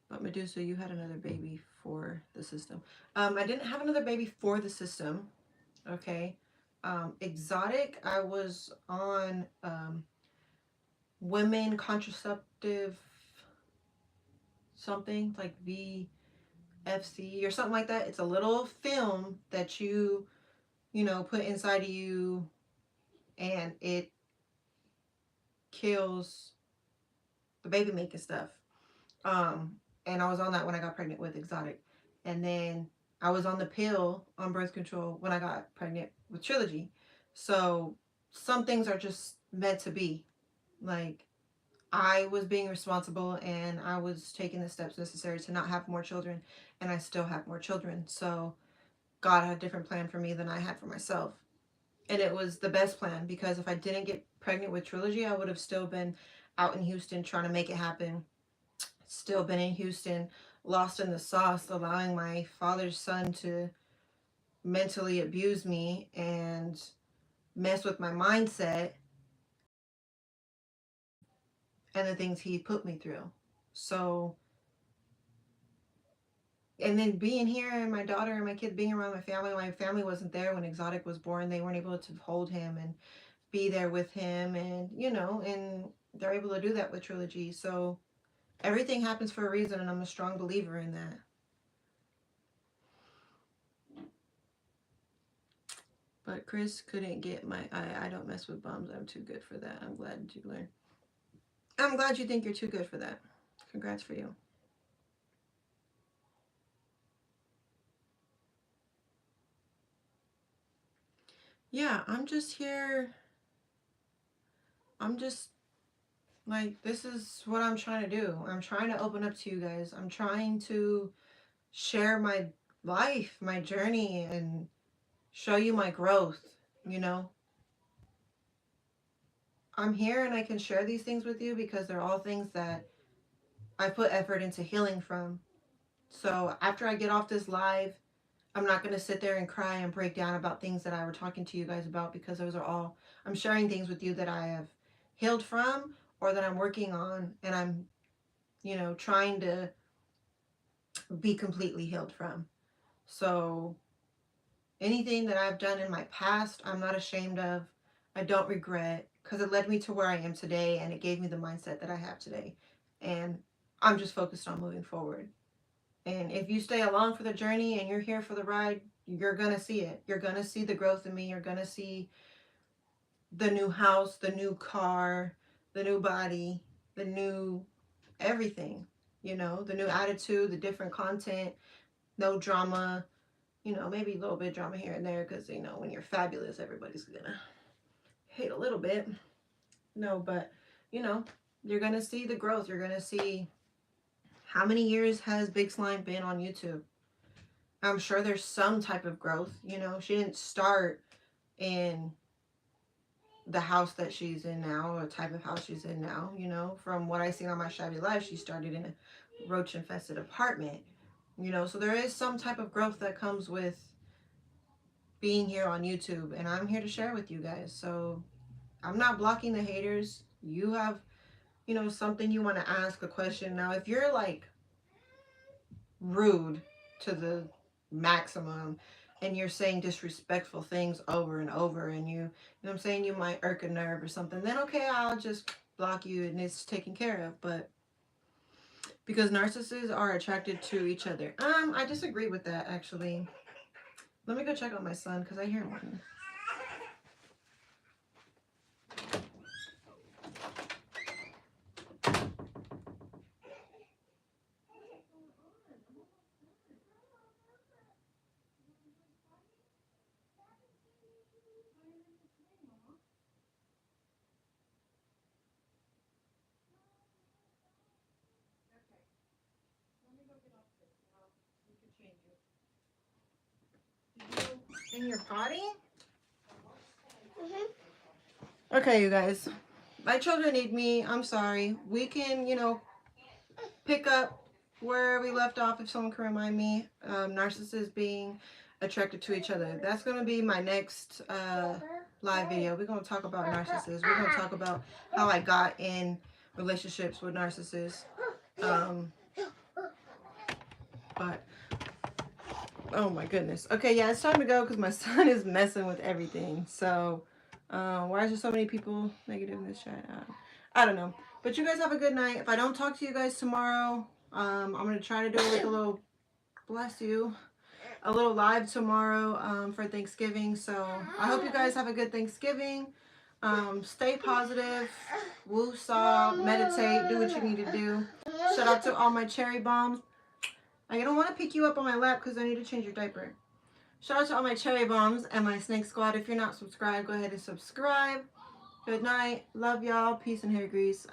But Medusa, you had another baby for the system. I didn't have another baby for the system. Okay. Exotic, I was on women contraceptive something like VFC or something like that. It's a little film that you put inside of you, and it kills the baby making stuff. And I was on that when I got pregnant with Exotic. And then I was on the pill on birth control when I got pregnant with Trilogy. So some things are just meant to be. Like, I was being responsible and I was taking the steps necessary to not have more children, and I still have more children. So God had a different plan for me than I had for myself. And it was the best plan, because if I didn't get pregnant with Trilogy, I would have still been out in Houston trying to make it happen. Still been in Houston, lost in the sauce, allowing my father's son to mentally abuse me and mess with my mindset and the things he put me through. So, and then being here and my daughter and my kid being around my family wasn't there when Exotic was born. They weren't able to hold him and be there with him, and and they're able to do that with Trilogy. So everything happens for a reason, and I'm a strong believer in that. But Chris couldn't get my, I don't mess with bums. I'm too good for that. I'm glad you learned. I'm glad you think you're too good for that. Congrats for you. Yeah, I'm just here. I'm just like, this is what I'm trying to do. I'm trying to open up to you guys. I'm trying to share my life, my journey, and show you my growth, you know? I'm here and I can share these things with you because they're all things that I put effort into healing from. So after I get off this live, I'm not going to sit there and cry and break down about things that I were talking to you guys about, because those are all, I'm sharing things with you that I have healed from or that I'm working on, and I'm, you know, trying to be completely healed from. So anything that I've done in my past, I'm not ashamed of. I don't regret, because it led me to where I am today, and it gave me the mindset that I have today. And I'm just focused on moving forward. And if you stay along for the journey and you're here for the ride, you're going to see it. You're going to see the growth in me. You're going to see the new house, the new car, the new body, the new everything, you know, the new attitude, the different content, no drama, you know, maybe a little bit of drama here and there, because, you know, when you're fabulous, everybody's going to hate a little bit. No, but, you know, you're going to see the growth. You're going to see how many years has Big Slime been on YouTube. I'm sure there's some type of growth. You know, she didn't start in the house that she's in now, or type of house she's in now. You know, from what I seen on my Shabby Life, she started in a roach infested apartment. You know, so there is some type of growth that comes with being here on YouTube, and I'm here to share with you guys. So I'm not blocking the haters. You have, you know, something you want to ask, a question. Now, if you're like rude to the maximum and you're saying disrespectful things over and over, and you know what I'm saying, you might irk a nerve or something, then okay, I'll just block you and it's taken care of. But because narcissists are attracted to each other, I disagree with that, actually. Let me go check on my son because I hear him whining. In your potty? Okay, you guys. My children need me. I'm sorry. We can, you know, pick up where we left off if someone can remind me. Narcissists being attracted to each other. That's going to be my next live video. We're going to talk about narcissists. We're going to talk about how I got in relationships with narcissists. But oh my goodness. Okay, yeah, it's time to go because my son is messing with everything. So why is there so many people negative in this chat? I don't know. But you guys have a good night. If I don't talk to you guys tomorrow, I'm going to try to do like a little, bless you, a little live tomorrow for Thanksgiving. So I hope you guys have a good Thanksgiving. Stay positive, woo-saw, meditate, do what you need to do. Shout out to all my cherry bombs. I don't want to pick you up on my lap because I need to change your diaper. Shout out to all my cherry bombs and my snake squad. If you're not subscribed, go ahead and subscribe. Good night. Love y'all. Peace and hair grease.